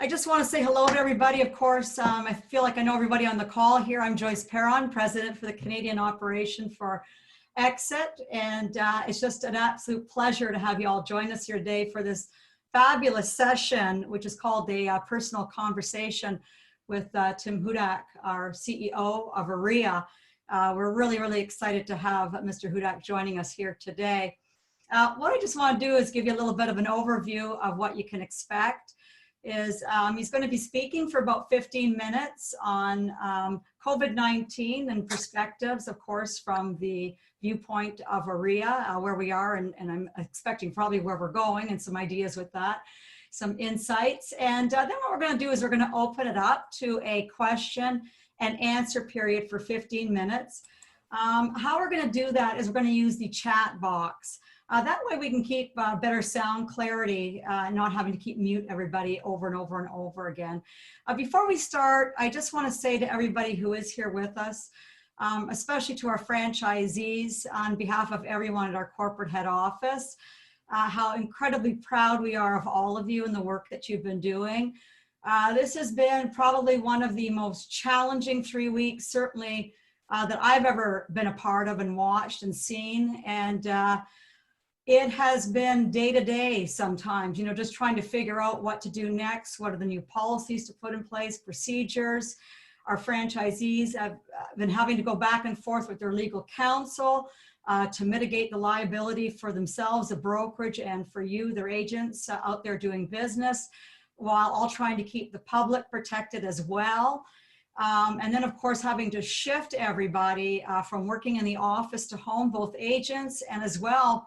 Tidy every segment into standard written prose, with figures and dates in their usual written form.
I just want to say hello to everybody. Of course, I feel like I know everybody on the call here. I'm Joyce Paron, President for the Canadian operation for Exit. And it's just an absolute pleasure to have you all join us here today for this fabulous session, which is called a personal conversation with Tim Hudak, our CEO of OREA. We're really excited to have Mr. Hudak joining us here today. What I just want to do is give you a little bit of an overview of what you can expect. He's going to be speaking for about 15 minutes on COVID-19 and perspectives, of course, from the viewpoint of OREA, where we are, and I'm expecting probably where we're going and some ideas with that, some insights. And then what we're going to do is we're going to open it up to a question and answer period for 15 minutes. How we're going to do that is we're going to use the chat box. That way we can keep better sound clarity, not having to keep mute everybody over and over and over again. Before we start, I just want to say to everybody who is here with us, especially to our franchisees, on behalf of everyone at our corporate head office, how incredibly proud we are of all of you and the work that you've been doing. This has been probably one of the most challenging 3 weeks, certainly that I've ever been a part of and watched and seen. And it has been day to day sometimes, you know, just trying to figure out what to do next. What are the new policies to put in place, procedures? Our franchisees have been having to go back and forth with their legal counsel to mitigate the liability for themselves, the brokerage, and for you, their agents out there doing business, while all trying to keep the public protected as well. And then, of course, having to shift everybody from working in the office to home, both agents and as well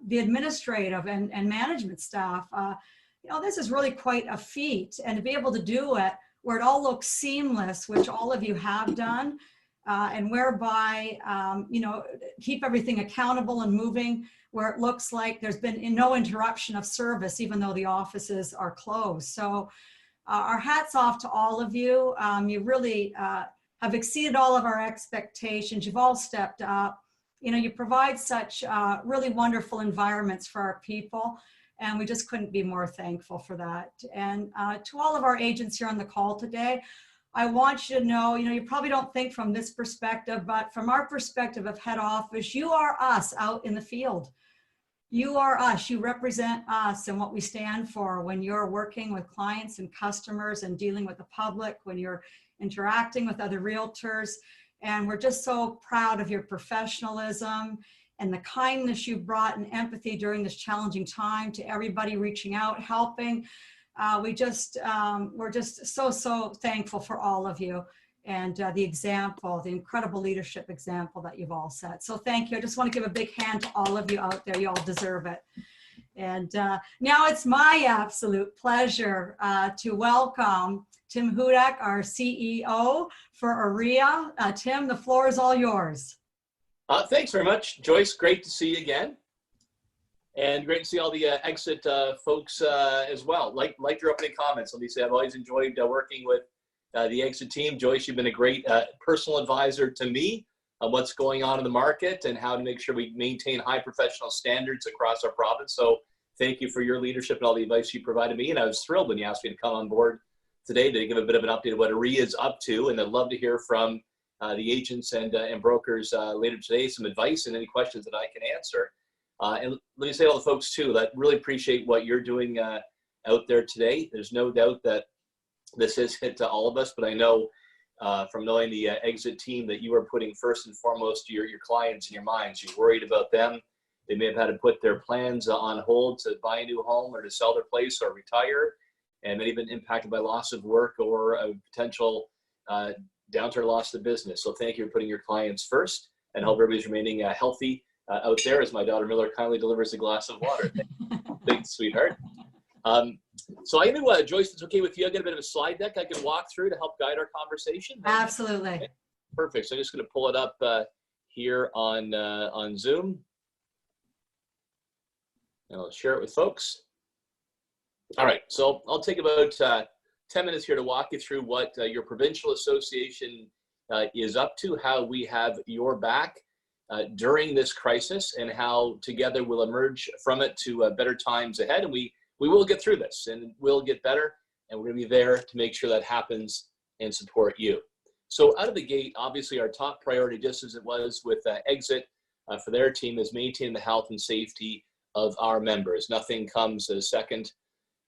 the administrative and management staff. You know, this is really quite a feat, and to be able to do it where it all looks seamless, which all of you have done, and whereby, you know, keep everything accountable and moving where it looks like there's been no interruption of service, even though the offices are closed. So our hats off to all of you. You really have exceeded all of our expectations. You've all stepped up. You know, you provide such really wonderful environments for our people, and we just couldn't be more thankful for that. And to all of our agents here on the call today, I want you to know, you know, you probably don't think from this perspective, but from our perspective of head office, you are us out in the field. You are us, you represent us and what we stand for when you're working with clients and customers and dealing with the public, when you're interacting with other realtors. And we're just so proud of your professionalism and the kindness you brought and empathy during this challenging time to everybody reaching out, helping. We're just so thankful for all of you and the example, the incredible leadership example that you've all set. So thank you. I just want to give a big hand to all of you out there. You all deserve it. And now it's my absolute pleasure to welcome Tim Hudak, our CEO for OREA. Tim, the floor is all yours. Thanks very much, Joyce. Great to see you again. And great to see all the Exit folks as well. Like your opening comments, let me say I've always enjoyed working with the Exit team. Joyce, you've been a great personal advisor to me on what's going on in the market and how to make sure we maintain high professional standards across our province. So thank you for your leadership and all the advice you provided me. And I was thrilled when you asked me to come on board today to give a bit of an update of what OREA is up to. And I'd love to hear from the agents and brokers later today, some advice and any questions that I can answer. And let me say to all the folks too, that really appreciate what you're doing out there today. There's no doubt that this is hit to all of us, but I know from knowing the Exit team that you are putting first and foremost your clients in your minds. You're worried about them. They may have had to put their plans on hold to buy a new home or to sell their place or retire, and many have been impacted by loss of work or a potential downturn, loss of business. So thank you for putting your clients first, and hope everybody's remaining healthy out there as my daughter Miller kindly delivers a glass of water. Thanks, sweetheart. So I know, Joyce, it's okay with you. I got a bit of a slide deck I can walk through to help guide our conversation. Absolutely. Okay. Perfect. So I'm just going to pull it up here on Zoom. And I'll share it with folks. All right. So I'll take about 10 minutes here to walk you through what your provincial association is up to, how we have your back during this crisis, and how together we'll emerge from it to better times ahead. And we will get through this, and we'll get better. and we're going to be there to make sure that happens and support you. So out of the gate, obviously our top priority, just as it was with Exit for their team, is maintaining the health and safety of our members. Nothing comes second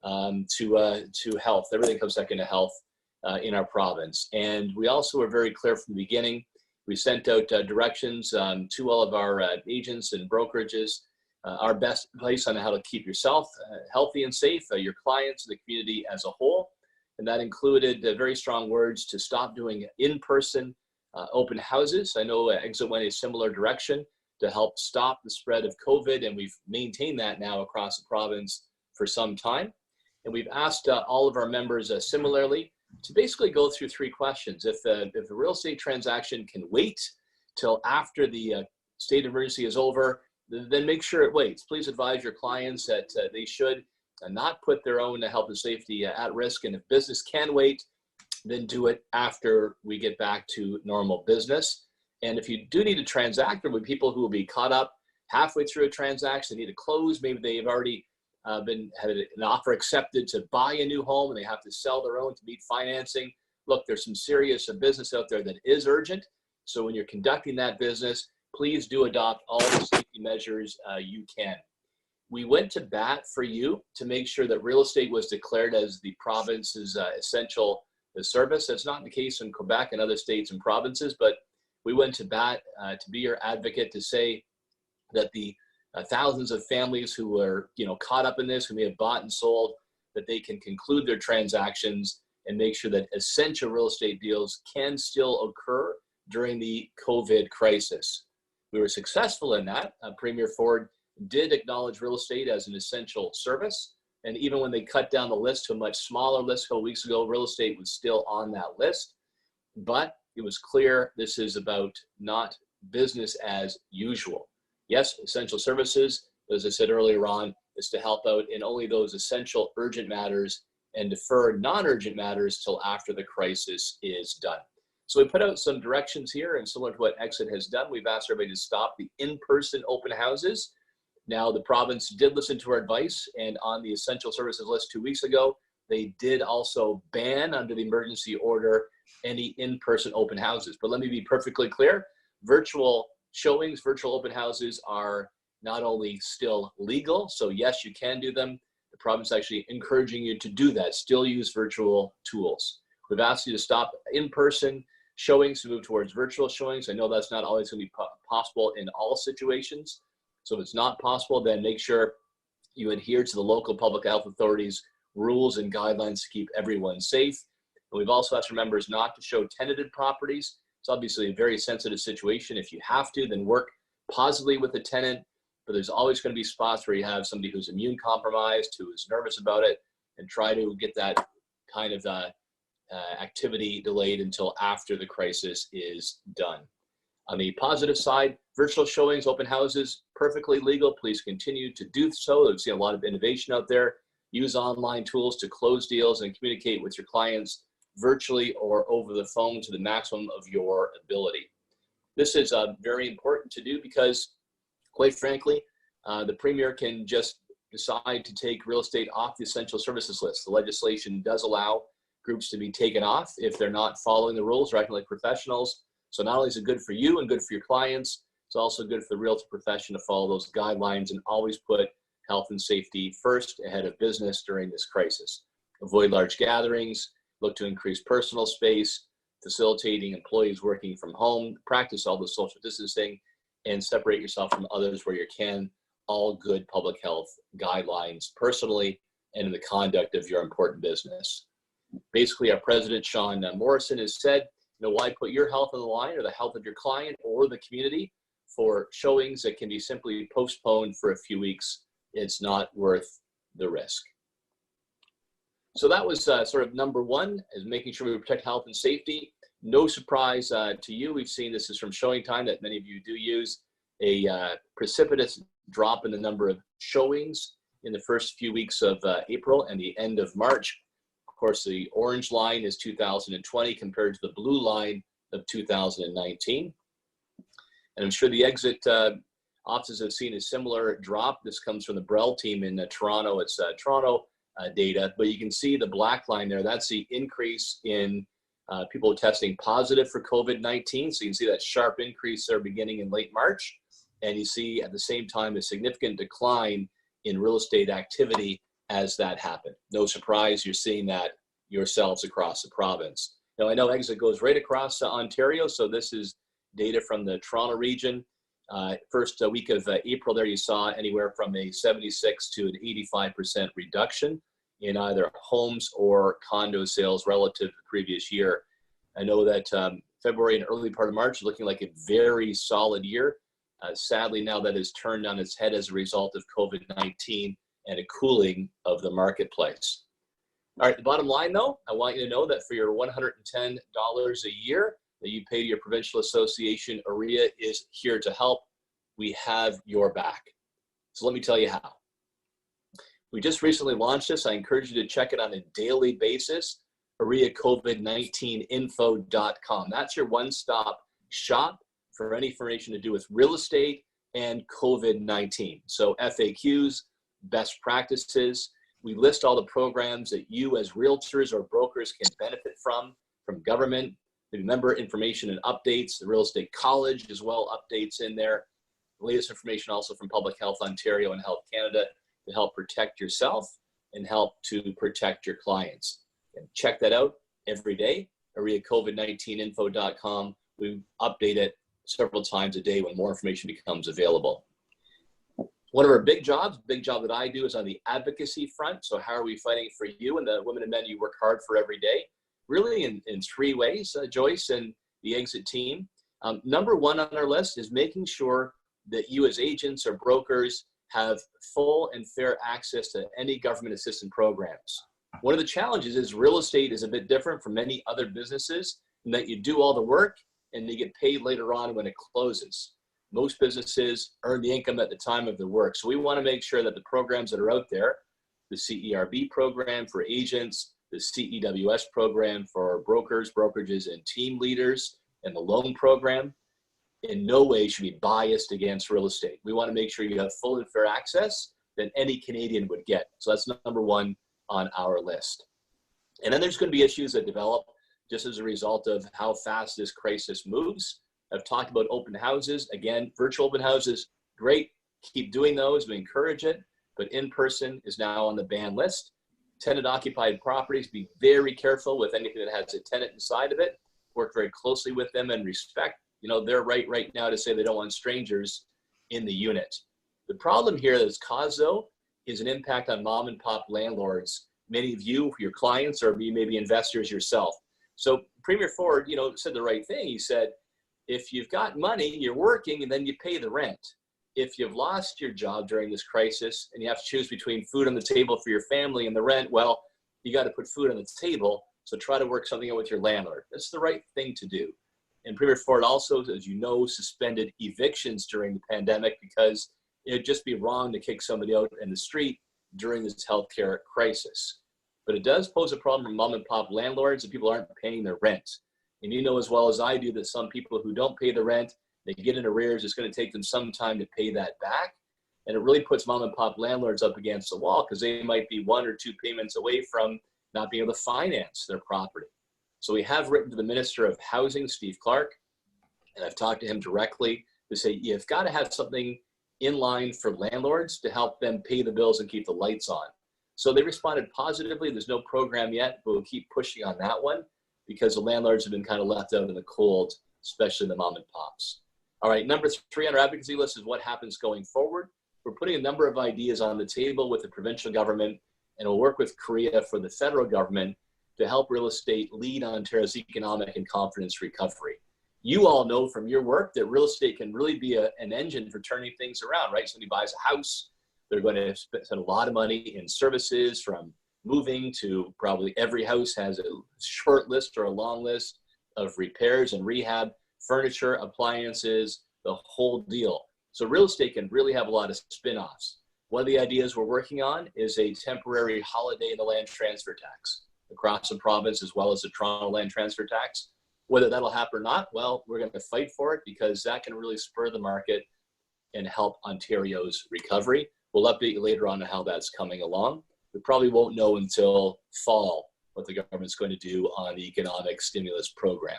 to health. Everything comes second to health in our province. And we also were very clear from the beginning. We sent out directions to all of our agents and brokerages, our best advice on how to keep yourself healthy and safe, your clients, the community as a whole. And that included very strong words to stop doing in-person open houses. I know Exit went a similar direction to help stop the spread of COVID, and we've maintained that now across the province for some time. And we've asked all of our members similarly to basically go through three questions. If a real estate transaction can wait till after the state of emergency is over, then make sure it waits. Please advise your clients that they should not put their own health and safety at risk. And if business can wait, then do it after we get back to normal business. And if you do need to transact, there will be people who will be caught up halfway through a transaction. They need to close. Maybe they've already had an offer accepted to buy a new home and they have to sell their own to meet financing. Look, there's some serious business out there that is urgent. So when you're conducting that business, please do adopt all the safety measures you can. We went to bat for you to make sure that real estate was declared as the province's essential service. That's not the case in Quebec and other states and provinces, but we went to bat to be your advocate, to say that the thousands of families who are caught up in this, who may have bought and sold, that they can conclude their transactions and make sure that essential real estate deals can still occur during the COVID crisis. We were successful in that. Premier Ford did acknowledge real estate as an essential service. And even when they cut down the list to a much smaller list a couple weeks ago, real estate was still on that list. But it was clear this is about not business as usual. Yes, essential services, as I said earlier on, is to help out in only those essential urgent matters and defer non-urgent matters till after the crisis is done. So we put out some directions here, and similar to what Exit has done, we've asked everybody to stop the in-person open houses. Now, the province did listen to our advice, and on the essential services list 2 weeks ago, they did also ban under the emergency order any in-person open houses. But let me be perfectly clear, virtual showings, virtual open houses are not only still legal, so yes, you can do them. The province is actually encouraging you to do that, still use virtual tools. We've asked you to stop in-person showings to move towards virtual showings. I know that's not always going to be possible in all situations. So if it's not possible, then make sure you adhere to the local public health authorities' rules and guidelines to keep everyone safe. And we've also asked our members not to show tenanted properties. It's obviously a very sensitive situation. If you have to, then work positively with the tenant. But there's always going to be spots where you have somebody who's immune compromised, who is nervous about it, and try to get that kind of activity delayed until after the crisis is done. On the positive side, virtual showings, open houses, perfectly legal. Please continue to do so. We've seen a lot of innovation out there. Use online tools to close deals and communicate with your clients virtually or over the phone to the maximum of your ability. This is very important to do because, quite frankly, the Premier can just decide to take real estate off the essential services list. The legislation does allow groups to be taken off if they're not following the rules or acting like professionals. So not only is it good for you and good for your clients, it's also good for the realtor profession to follow those guidelines and always put health and safety first ahead of business during this crisis. Avoid large gatherings, look to increase personal space, facilitating employees working from home, practice all the social distancing, and separate yourself from others where you can. All good public health guidelines personally and in the conduct of your important business. Basically, our president, Sean Morrison, has said, why put your health on the line or the health of your client or the community for showings that can be simply postponed for a few weeks? It's not worth the risk. So that was sort of number one, is making sure we protect health and safety. No surprise to you, we've seen, this is from Showing Time, that many of you do use, a precipitous drop in the number of showings in the first few weeks of April and the end of March. Of course, the orange line is 2020 compared to the blue line of 2019. And I'm sure the Exit offices have seen a similar drop. This comes from the Brell team in Toronto. It's Toronto, data, but you can see the black line there. That's the increase in people testing positive for COVID-19. So you can see that sharp increase there beginning in late March. And you see at the same time a significant decline in real estate activity as that happened. No surprise, you're seeing that yourselves across the province. Now, I know exit goes right across Ontario, so this is data from the Toronto region. First week of April there, you saw anywhere from a 76 to an 85% reduction in either homes or condo sales relative to the previous year. I know that February and early part of March are looking like a very solid year. Sadly, now that is turned on its head as a result of COVID-19 and a cooling of the marketplace. All right, the bottom line though, I want you to know that for your $110 a year that you pay to your provincial association, OREA is here to help. We have your back. So let me tell you how. We just recently launched this. I encourage you to check it on a daily basis, OREACovid19info.com. That's your one-stop shop for any information to do with real estate and COVID-19. So FAQs, best practices. We list all the programs that you as realtors or brokers can benefit from government. The member information and updates, the Real Estate College as well, updates in there. The latest information also from Public Health Ontario and Health Canada to help protect yourself and help to protect your clients. And check that out every day, OREACovid19info.com. We update it several times a day when more information becomes available. One of our big job that I do is on the advocacy front. So how are we fighting for you and the women and men you work hard for every day? Really in three ways, Joyce and the Exit team. Number one on our list is making sure that you as agents or brokers have full and fair access to any government assistance programs. One of the challenges is real estate is a bit different from many other businesses in that you do all the work and you get paid later on when it closes. Most businesses earn the income at the time of the work. So we want to make sure that the programs that are out there, the CERB program for agents, the CEWS program for brokers, brokerages, and team leaders, and the loan program, in no way should be biased against real estate. We want to make sure you have full and fair access that any Canadian would get. So that's number one on our list. And then there's going to be issues that develop just as a result of how fast this crisis moves. I've talked about open houses. Again, virtual open houses, great. Keep doing those. We encourage it. But in-person is now on the ban list. Tenant-occupied properties, be very careful with anything that has a tenant inside of it. Work very closely with them and respect, their right now to say they don't want strangers in the unit. The problem here that's caused, though, is an impact on mom and pop landlords. Many of you, your clients, or maybe investors yourself. So Premier Ford, said the right thing. He said, if you've got money, you're working, and then you pay the rent. If you've lost your job during this crisis and you have to choose between food on the table for your family and the rent, well, you got to put food on the table. So try to work something out with your landlord. That's the right thing to do. And Premier Ford also, as you know, suspended evictions during the pandemic because it'd just be wrong to kick somebody out in the street during this healthcare crisis. But it does pose a problem for mom and pop landlords that people aren't paying their rent. And you know as well as I do that some people who don't pay the rent, they get in arrears, it's going to take them some time to pay that back. And it really puts mom and pop landlords up against the wall because they might be one or two payments away from not being able to finance their property. So we have written to the Minister of Housing, Steve Clark, and I've talked to him directly to say, you've got to have something in line for landlords to help them pay the bills and keep the lights on. So they responded positively. There's no program yet, but we'll keep pushing on that one because the landlords have been kind of left out in the cold, especially the mom and pops. All right, number three on our advocacy list is what happens going forward. We're putting a number of ideas on the table with the provincial government, and we'll work with Korea for the federal government to help real estate lead Ontario's economic and confidence recovery. You all know from your work that real estate can really be an engine for turning things around, right? Somebody buys a house, they're going to spend a lot of money in services from moving to probably every house has a short list or a long list of repairs and rehab, furniture, appliances, the whole deal. So real estate can really have a lot of spin-offs. One of the ideas we're working on is a temporary holiday in the land transfer tax across the province, as well as the Toronto land transfer tax. Whether that'll happen or not, well, we're going to fight for it because that can really spur the market and help Ontario's recovery. We'll update you later on how that's coming along. we probably won't know until fall what the government's going to do on the economic stimulus program.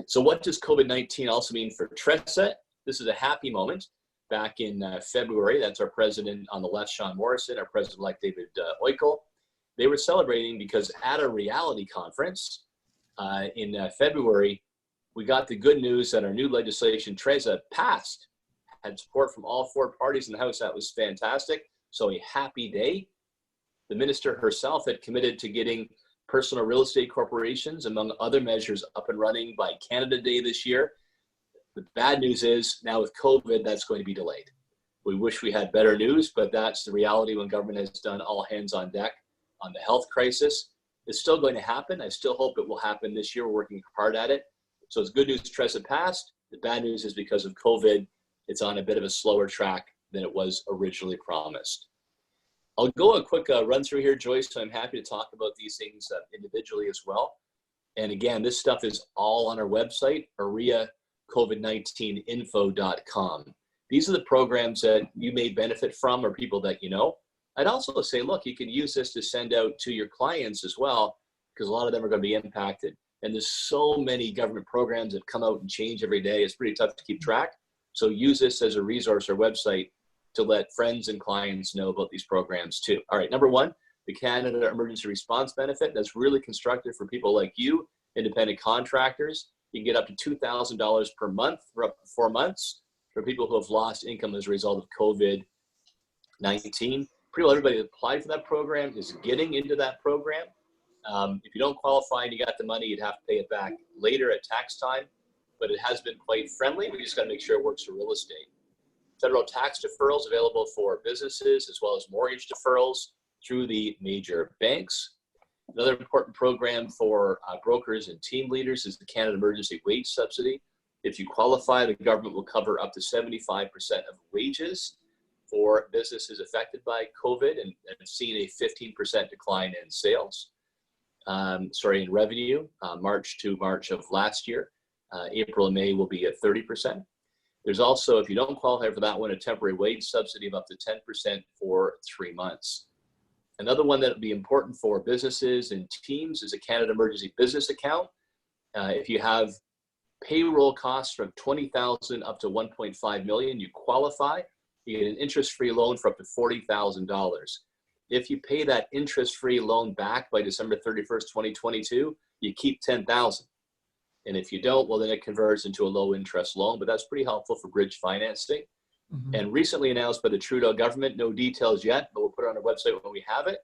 So what does COVID-19 also mean for TRESA? This is a happy moment. Back in February, that's our president on the left, Sean Morrison, our president-elect David Oikel. They were celebrating because at a Realty conference in February, we got the good news that our new legislation, TRESA, passed, had support from all four parties in the House. That was fantastic. So a happy day. The minister herself had committed to getting personal real estate corporations, among other measures, up and running by Canada Day this year. The bad news is now with COVID, that's going to be delayed. We wish we had better news, but that's the reality when government has done all hands on deck on the health crisis. It's still going to happen. I still hope it will happen this year. We're working hard at it. So it's good news TRESA passed. The bad news is because of COVID, it's on a bit of a slower track than it was originally promised. I'll go a quick run through here, Joyce. So I'm happy to talk about these things individually as well. And again, this stuff is all on our website, OREACovid19info.com. These are the programs that you may benefit from or people that you know. I'd also say, look, you can use this to send out to your clients as well, because a lot of them are going to be impacted. And there's so many government programs that come out and change every day. It's pretty tough to keep track. So use this as a resource or website to let friends and clients know about these programs too. All right, number one, the Canada Emergency Response Benefit. That's really constructive for people like you, independent contractors. You can get up to $2,000 per month for up to 4 months for people who have lost income as a result of COVID-19. Pretty well everybody that applied for that program is getting into that program. If you don't qualify and you got the money, you'd have to pay it back later at tax time, but it has been quite friendly. We just got to make sure it works for real estate. Federal tax deferrals available for businesses, as well as mortgage deferrals through the major banks. Another important program for brokers and team leaders is the Canada Emergency Wage Subsidy. If you qualify, the government will cover up to 75% of wages for businesses affected by COVID and seen a 15% decline in sales. In revenue, March to March of last year. April and May will be at 30%. There's also, if you don't qualify for that one, a temporary wage subsidy of up to 10% for 3 months. Another one that will be important for businesses and teams is a Canada Emergency Business Account. If you have payroll costs from $20,000 up to $1.5 million, you qualify. You get an interest-free loan for up to $40,000. If you pay that interest-free loan back by December 31st, 2022, you keep $10,000. And if you don't, well, then it converts into a low interest loan, but that's pretty helpful for bridge financing. Mm-hmm. And recently announced by the Trudeau government, no details yet, but we'll put it on our website when we have it,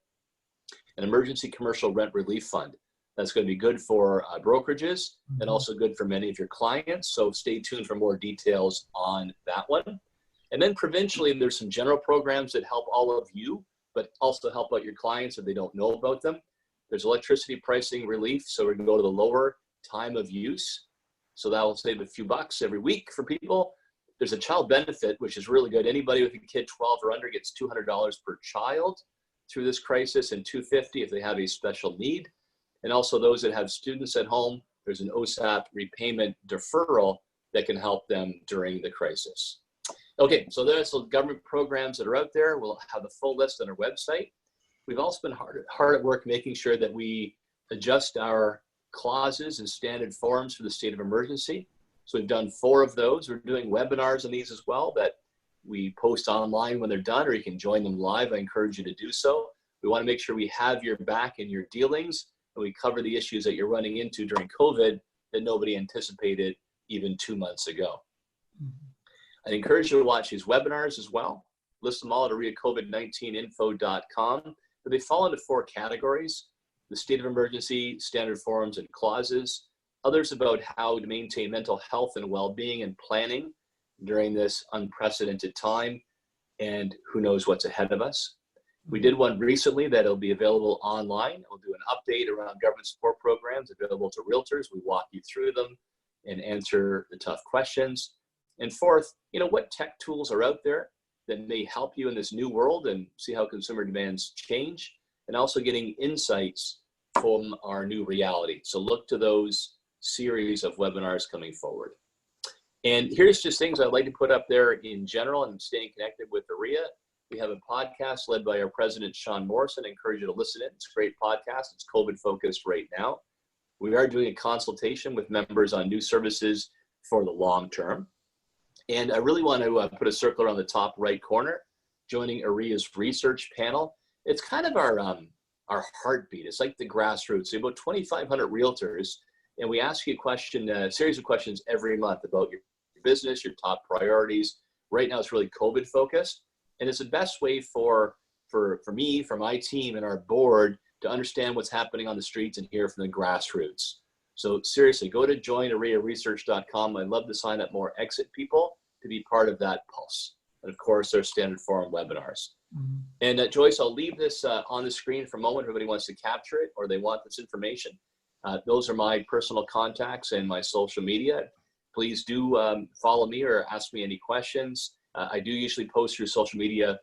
an emergency commercial rent relief fund. That's going to be good for brokerages mm-hmm. and also good for many of your clients. So stay tuned for more details on that one. And then provincially, there's some general programs that help all of you, but also help out your clients if they don't know about them. There's electricity pricing relief. So we can go to the lower time of use. So that will save a few bucks every week for people. There's a child benefit, which is really good. Anybody with a kid 12 or under gets $200 per child through this crisis and $250 if they have a special need. And also those that have students at home, there's an OSAP repayment deferral that can help them during the crisis. Okay, so there's some government programs that are out there. We'll have the full list on our website. We've also been hard at work making sure that we adjust our clauses and standard forms for the state of emergency. So we've done 4 of those. We're doing webinars on these as well that we post online when they're done, or you can join them live. I encourage you to do so. We want to make sure we have your back in your dealings and we cover the issues that you're running into during COVID that nobody anticipated even 2 months ago. Mm-hmm. I encourage you to watch these webinars as well. List them all at OREACovid19info.com. But they fall into 4 categories: the state of emergency, standard forms and clauses, others about how to maintain mental health and well-being and planning during this unprecedented time, and who knows what's ahead of us. We did one recently that'll be available online. We'll do an update around government support programs available to realtors. We walk you through them and answer the tough questions. And 4th, what tech tools are out there that may help you in this new world and see how consumer demands change, and also getting insights from our new reality. So look to those series of webinars coming forward. And here's just things I'd like to put up there in general and staying connected with OREA. We have a podcast led by our president, Sean Morrison. I encourage you to listen in. It's a great podcast. It's COVID focused right now. We are doing a consultation with members on new services for the long term. And I really want to put a circle around the top right corner, joining OREA's research panel. It's kind of our heartbeat. It's like the grassroots. About 2,500 realtors, and we ask you a series of questions every month about your business, your top priorities. Right now, it's really COVID focused, and it's the best way for me, for my team, and our board to understand what's happening on the streets and hear from the grassroots. So seriously, go to joinorearesearch.com. I'd love to sign up more exit people to be part of that pulse. And of course, our standard forum webinars. Mm-hmm. And Joyce, I'll leave this on the screen for a moment. Everybody wants to capture it or they want this information. Those are my personal contacts and my social media. Please do follow me or ask me any questions. I do usually post through social media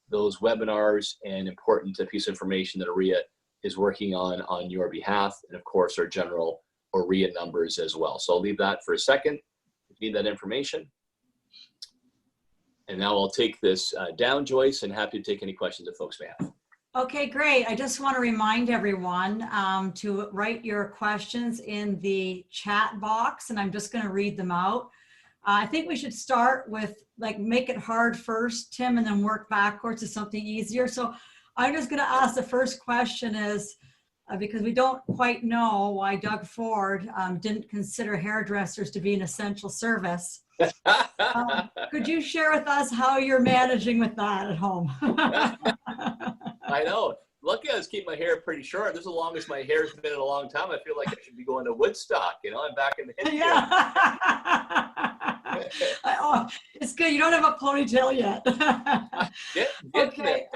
those webinars and important piece of information that OREA is working on your behalf. And of course, our general OREA numbers as well. So I'll leave that for a second if you need that information. And now I'll take this down, Joyce, and happy to take any questions that folks may have. Okay, great. I just want to remind everyone to write your questions in the chat box, and I'm just going to read them out. I think we should start with, make it hard first, Tim, and then work backwards to something easier. So I'm just going to ask the first question is, because we don't quite know why Doug Ford didn't consider hairdressers to be an essential service. Could you share with us how you're managing with that at home? I know. Lucky I was keeping my hair pretty short. This is the longest my hair's been in a long time. I feel like I should be going to Woodstock. I'm back in the hit. Yeah. Oh, it's good. You don't have a ponytail yet. Okay.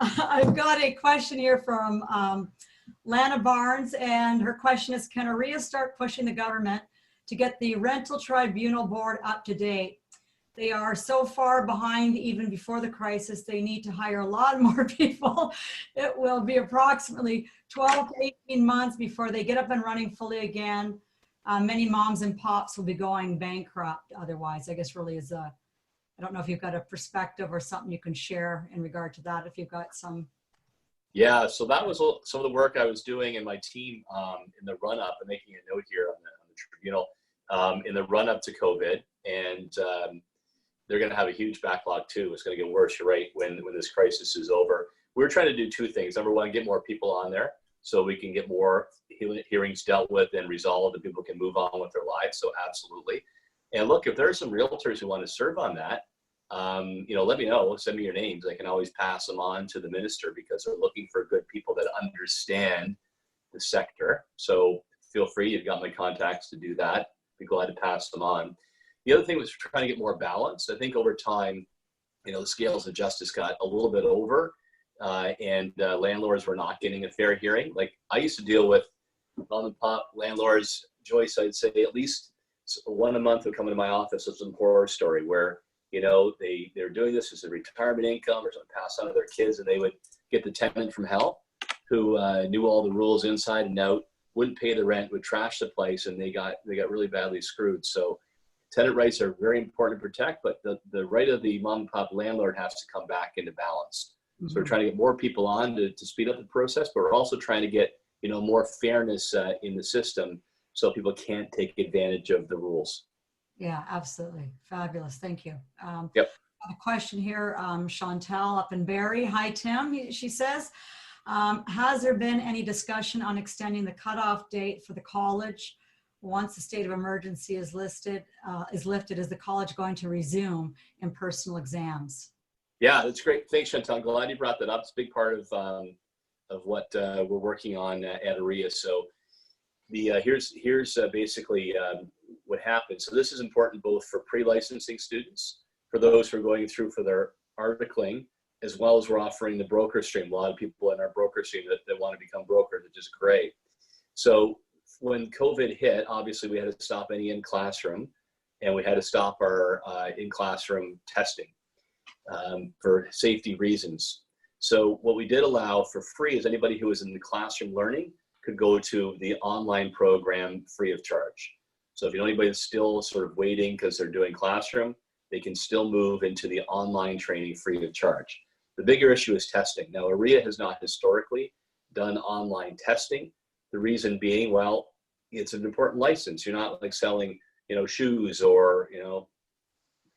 I've got a question here from Lana Barnes, and her question is, can OREA start pushing the government to get the rental tribunal board up to date? They are so far behind even before the crisis. They need to hire a lot more people. It will be approximately 12 to 18 months before they get up and running fully again. Many moms and pops will be going bankrupt otherwise. I guess really is I don't know if you've got a perspective or something you can share in regard to that, if you've got some. Yeah, so that was some of the work I was doing in my team in the run-up, and making a note here on the tribunal, in the run-up to COVID. And they're going to have a huge backlog too. It's going to get worse, you're right, when this crisis is over. We're trying to do two things. Number one, get more people on there so we can get more hearings dealt with and resolved, and people can move on with their lives. So absolutely. And look, if there are some realtors who want to serve on that, let me know, send me your names. I can always pass them on to the minister, because they're looking for good people that understand the sector. So feel free, you've got my contacts to do that. Be glad to pass them on. The other thing was trying to get more balance. I think over time, the scales of justice got a little bit over, and landlords were not getting a fair hearing. Like, I used to deal with mom and pop landlords, Joyce, I'd say at least one a month would come into my office with some horror story where, they're doing this as a retirement income or something passed on to their kids, and they would get the tenant from hell who knew all the rules inside and out, wouldn't pay the rent, would trash the place, and they got really badly screwed. So tenant rights are very important to protect, but the right of the mom and pop landlord has to come back into balance. Mm-hmm. So we're trying to get more people on to speed up the process, but we're also trying to get, more fairness in the system so people can't take advantage of the rules. Yeah, absolutely. Fabulous. Thank you. Yep. A question here, Chantel up in Barrie. Hi, Tim. She says, has there been any discussion on extending the cutoff date for the college once the state of emergency is lifted? Is the college going to resume in-person exams? Yeah, that's great. Thanks, Chantal. I'm glad you brought that up. It's a big part of what we're working on at OREA. So here's basically what happened. So this is important both for pre-licensing students, for those who are going through for their articling, as well as we're offering the broker stream. A lot of people in our broker stream that want to become brokers, which is great. So when COVID hit, obviously we had to stop any in-classroom, and we had to stop our in-classroom testing for safety reasons. So what we did allow for free is anybody who was in the classroom learning could go to the online program free of charge. So if you know anybody that's still sort of waiting because they're doing classroom, they can still move into the online training free of charge. The bigger issue is testing. Now, OREA has not historically done online testing. The reason being, well, it's an important license. You're not like selling, shoes or,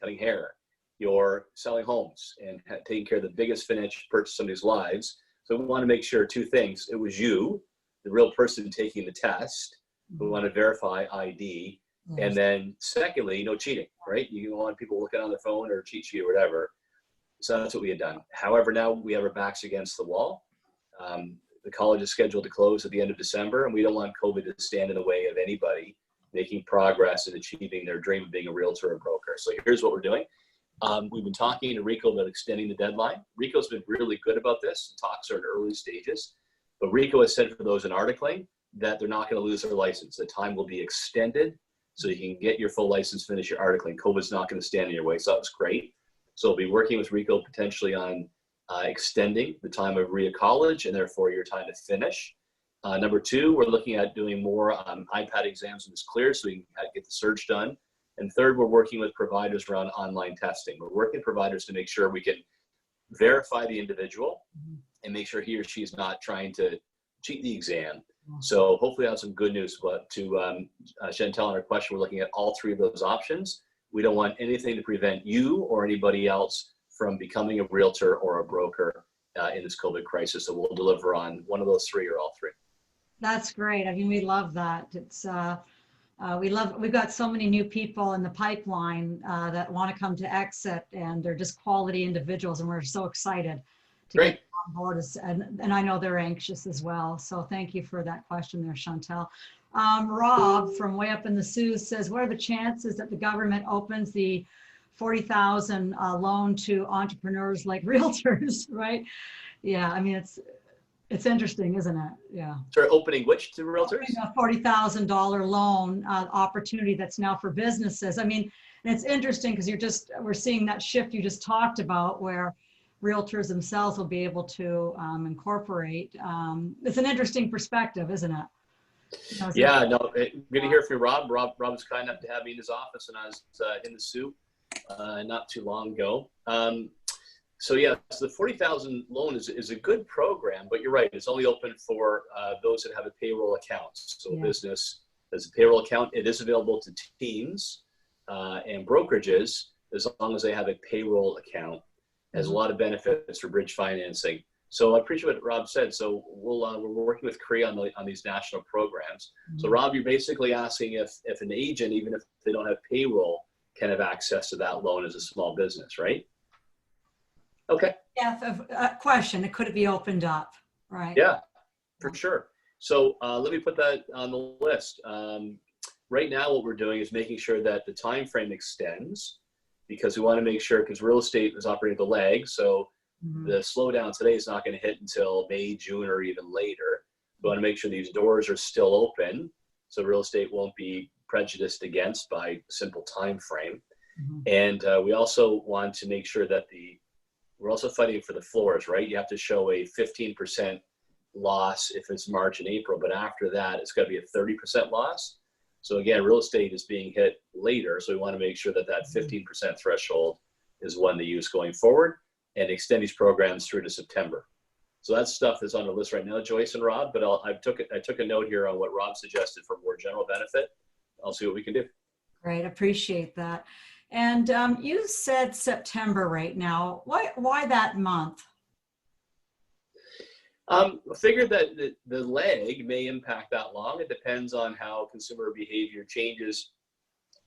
cutting hair. You're selling homes and taking care of the biggest financial purchase of somebody's lives. So we want to make sure two things. It was you, the real person taking the test. We want to verify ID. And then secondly, no cheating, right? You don't want people looking on their phone or cheat sheet or whatever. So that's what we had done. However, now we have our backs against the wall. The college is scheduled to close at the end of December, and we don't want COVID to stand in the way of anybody making progress and achieving their dream of being a realtor or broker. So here's what we're doing. We've been talking to Rico about extending the deadline. Rico's been really good about this. Talks are in early stages. But Rico has said for those in articling that they're not going to lose their license. The time will be extended so you can get your full license, finish your articling. COVID's not going to stand in your way. So that was great. So we'll be working with Rico potentially on extending the time of OREA college and therefore your time to finish. Number two, we're looking at doing more iPad exams when it's clear so we can get the search done. And third, we're working with providers around online testing. We're working with providers to make sure we can verify the individual and make sure he or she is not trying to cheat the exam. So hopefully I have some good news. But to Chantel on her question, we're looking at all three of those options. We don't want anything to prevent you or anybody else from becoming a realtor or a broker in this COVID crisis. So we'll deliver on one of those three or all three. That's great. I mean, we love that. It's we've got so many new people in the pipeline that want to come to Exit, and they're just quality individuals, and we're so excited to get on board. And I know they're anxious as well. So thank you for that question there, Chantel. Rob from way up in the Sioux says, what are the chances that the government opens the $40,000 loan to entrepreneurs like realtors, right? Yeah, I mean, it's interesting, isn't it? Yeah. Sorry, opening which to realtors? A $40,000 loan opportunity that's now for businesses. I mean, and it's interesting because we're seeing that shift you just talked about where realtors themselves will be able to incorporate. It's an interesting perspective, isn't it? Yeah, no, good to hear from you, Rob. Rob was kind enough to have me in his office when I was in the Sioux not too long ago. So yeah, so the $40,000 loan is a good program, but you're right. It's only open for those that have a payroll account. So business has a payroll account. It is available to teams and brokerages as long as they have a payroll account. It has a lot of benefits for bridge financing. So I appreciate what Rob said. So we're working with CREA on these national programs. So Rob, you're basically asking if an agent, even if they don't have payroll, can have access to that loan as a small business, right? Okay. Yeah, question, could it be opened up, right? Yeah, for sure. So let me put that on the list. Right now, what we're doing is making sure that the time frame extends because we want to make sure, because real estate is operating the lag. So the slowdown today is not going to hit until May, June, or even later. We want to make sure these doors are still open so real estate won't be prejudiced against by simple time frame. And we also want to make sure that we're also fighting for the floors, right? You have to show a 15% loss if it's March and April, but after that, it's got to be a 30% loss. So again, real estate is being hit later. So we want to make sure that 15% threshold is one to use going forward and extend these programs through to September. So that stuff is on the list right now, Joyce and Rob, but I took a note here on what Rob suggested for more general benefit. I'll see what we can do. Great, appreciate that. And you said September right now. Why that month? I figured that the lag may impact that long. It depends on how consumer behavior changes,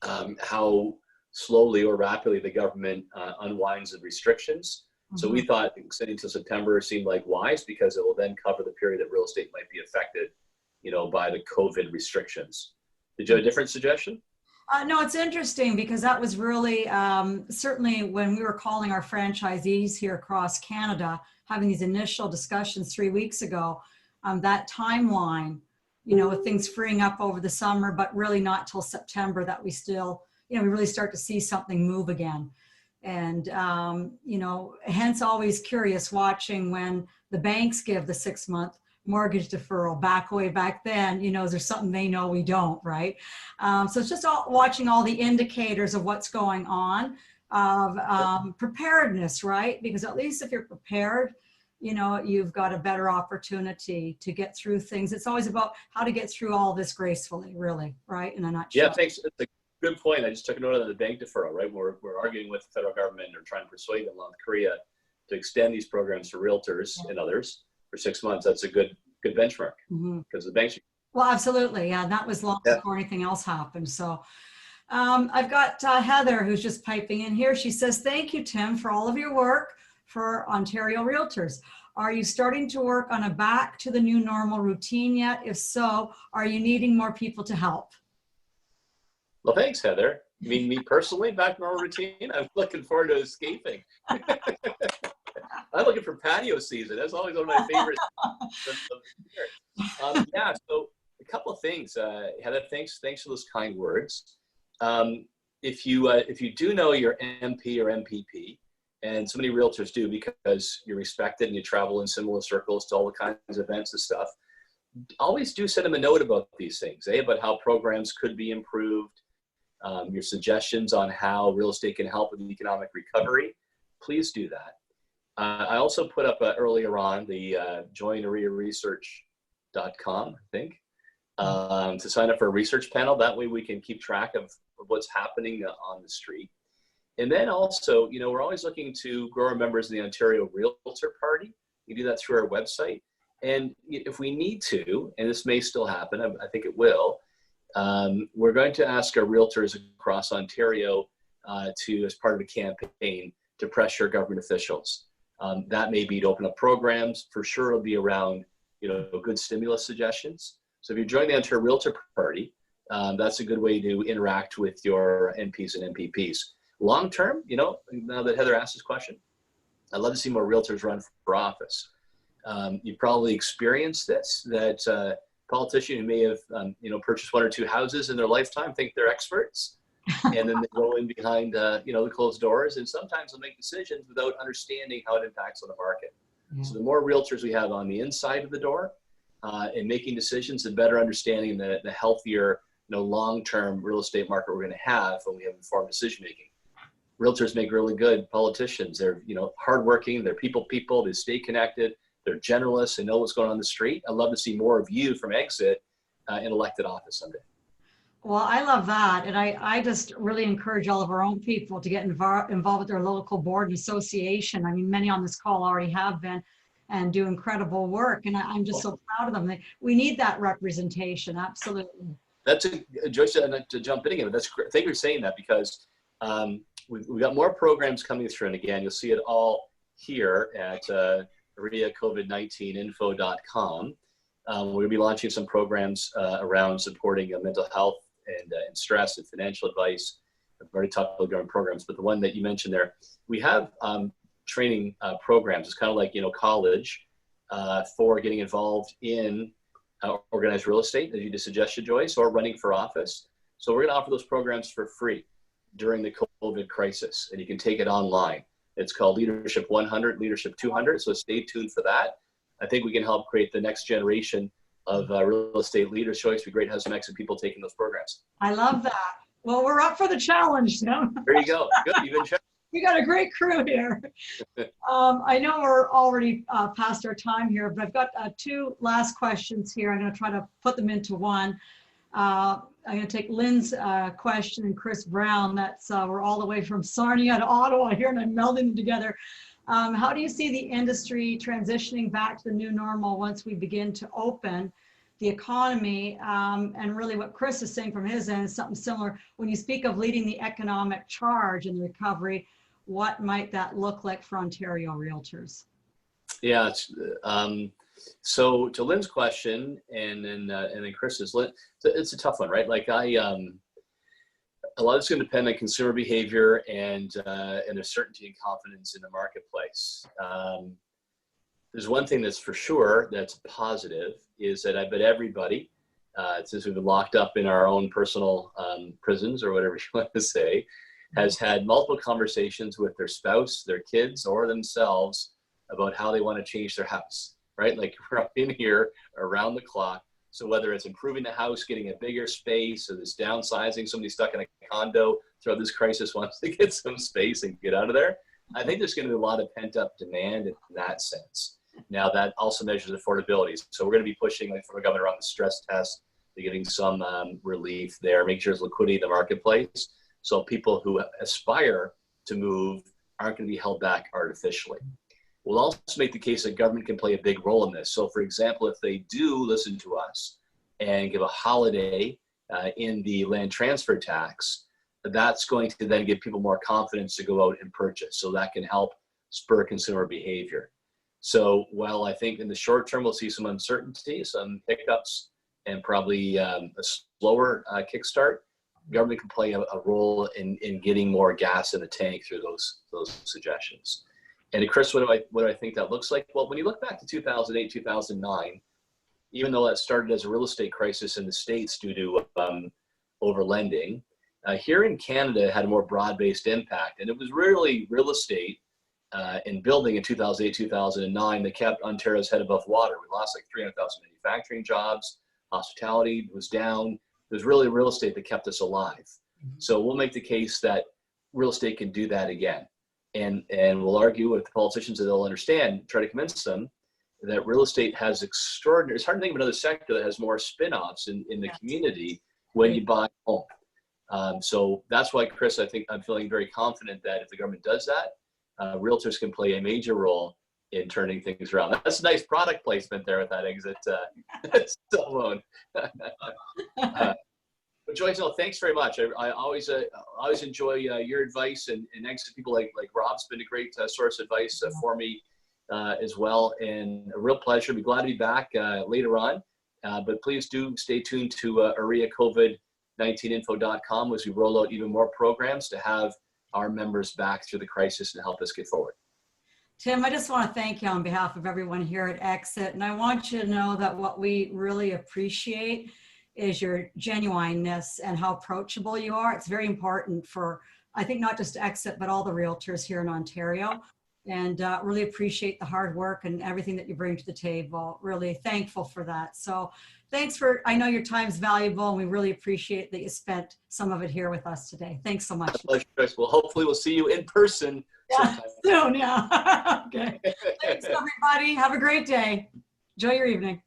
how slowly or rapidly the government unwinds the restrictions. So we thought extending to September seemed like wise because it will then cover the period that real estate might be affected, by the COVID restrictions. Did you have a different suggestion? No, it's interesting because that was really, certainly when we were calling our franchisees here across Canada, having these initial discussions 3 weeks ago, that timeline, with things freeing up over the summer, but really not till September that we still, we really start to see something move again. And, hence always curious watching when the banks give the 6-month mortgage deferral way back then, is there something they know we don't, right? So it's just watching all the indicators of what's going on. of preparedness, right? Because at least if you're prepared, you know, you've got a better opportunity to get through things. It's always about how to get through all this gracefully, really, right? In a nutshell. Yeah, thanks. It's a good point. I just took a note of the bank deferral, right? We're arguing with the federal government or trying to persuade them, North Korea, to extend these programs to realtors and others for 6 months. That's a good benchmark because the banks. Well, absolutely. Yeah, that was long before anything else happened. So I've got Heather, who's just piping in here. She says, thank you, Tim, for all of your work for Ontario Realtors. Are you starting to work on a back to the new normal routine yet? If so, are you needing more people to help? Well, thanks, Heather. You mean me personally, back to normal routine? I'm looking forward to escaping. I'm looking for patio season. That's always one of my favorites. Yeah, so a couple of things. Heather, thanks for those kind words. If you do know your MP or MPP, and so many realtors do because you're respected and you travel in similar circles to all the kinds of events and stuff, always do send them a note about these things, about how programs could be improved, your suggestions on how real estate can help with economic recovery. Please do that. I also put up earlier on the join OREAresearch.com, I think, to sign up for a research panel. That way we can keep track of what's happening on the street. And then also, you know, we're always looking to grow our members of the Ontario Realtor Party. You do that through our website. And if we need to, and this may still happen, I think it will, we're going to ask our realtors across Ontario to, as part of a campaign, to pressure government officials. That may be to open up programs. For sure, it'll be around, you know, good stimulus suggestions. So if you join the Ontario Realtor Party, that's a good way to interact with your NPs and MPPs. Long term, you know, now that Heather asked this question, I'd love to see more realtors run for office. You've probably experienced this, that a politician who may have, you know, purchased 1 or 2 houses in their lifetime think they're experts, and then they go in behind, you know, the closed doors, and sometimes they'll make decisions without understanding how it impacts on the market. So the more realtors we have on the inside of the door and making decisions, the better understanding the healthier, you know, long-term real estate market we're going to have when we have informed decision-making. Realtors make really good politicians. They're, you know, hardworking. They're people. They stay connected. They're generalists. They know what's going on in the street. I'd love to see more of you from Exit in elected office someday. Well, I love that. And I just really encourage all of our own people to get involved with their local board and association. I mean, many on this call already have been and do incredible work. And I'm just so proud of them. We need that representation. Absolutely. That's Joyce, to jump in again, but that's great. Thank you for saying that, because we've got more programs coming through. And again, you'll see it all here at OREAcovid19info.com. We're going to be launching some programs around supporting mental health and stress and financial advice. I've already talked about government programs, but the one that you mentioned there, we have training programs. It's kind of like, you know, college for getting involved in organized real estate, as you just suggested, Joyce, or running for office. So we're going to offer those programs for free during the COVID crisis, and you can take it online. It's called Leadership 100, Leadership 200, so stay tuned for that. I think we can help create the next generation of real estate leaders. Joyce, it'd be great to have some extra people taking those programs. I love that. Well, we're up for the challenge, Tim. There you go. Good. You've been challenged. We got a great crew here. I know we're already past our time here, but I've got 2 last questions here. I'm going to try to put them into one. I'm going to take Lynn's question and Chris Brown. That's we're all the way from Sarnia to Ottawa here, and I'm melding them together. How do you see the industry transitioning back to the new normal once we begin to open the economy? And really what Chris is saying from his end is something similar. When you speak of leading the economic charge in the recovery, what might that look like for Ontario realtors? Yeah, so to Lynn's question and then Chris's, it's a tough one, right? Like a lot of it's going to depend on consumer behavior and their certainty and confidence in the marketplace. There's one thing that's for sure that's positive is that I bet everybody, since we've been locked up in our own personal prisons or whatever you want to say, has had multiple conversations with their spouse, their kids, or themselves about how they want to change their house, right? Like we're up in here around the clock So whether it's improving the house, getting a bigger space, or this downsizing, somebody stuck in a condo throughout this crisis wants to get some space and get out of there, I think there's going to be a lot of pent-up demand in that sense. Now, that also measures affordability. So we're going to be pushing, like, for the government around the stress test, to giving some relief there, make sure there's liquidity in the marketplace, so people who aspire to move aren't going to be held back artificially. We'll also make the case that government can play a big role in this. So, for example, if they do listen to us and give a holiday in the land transfer tax, that's going to then give people more confidence to go out and purchase. So that can help spur consumer behavior. So while I think in the short term we'll see some uncertainty, some hiccups, and probably a slower kickstart, government can play a role in getting more gas in the tank through those suggestions. And Chris, what do I think that looks like? Well, when you look back to 2008, 2009, even though that started as a real estate crisis in the States due to overlending, here in Canada it had a more broad-based impact. And it was really real estate in building in 2008, 2009 that kept Ontario's head above water. We lost like 300,000 manufacturing jobs, hospitality was down. It was really real estate that kept us alive. So we'll make the case that real estate can do that again. And we'll argue with the politicians that they'll understand, try to convince them that real estate has extraordinary, it's hard to think of another sector that has more spin-offs in the community when you buy a home. So that's why, Chris, I think I'm feeling very confident that if the government does that, realtors can play a major role in turning things around. That's a nice product placement there with that exit cell phone. But Joyce, no, thanks very much. I always enjoy your advice, and next to people like Rob's been a great source of advice for me as well, and a real pleasure. Be glad to be back later on, but please do stay tuned to OREA COVID-19info.com as we roll out even more programs to have our members back through the crisis and help us get forward. Tim, I just want to thank you on behalf of everyone here at Exit, and I want you to know that what we really appreciate is your genuineness and how approachable you are. It's very important for, I think, not just Exit, but all the realtors here in Ontario. And really appreciate the hard work and everything that you bring to the table. Really thankful for that. So thanks for, I know your time's valuable, and we really appreciate that you spent some of it here with us today. Thanks so much. My pleasure. Well, hopefully we'll see you in person soon. Yeah. Okay. Thanks, everybody. Have a great day. Enjoy your evening.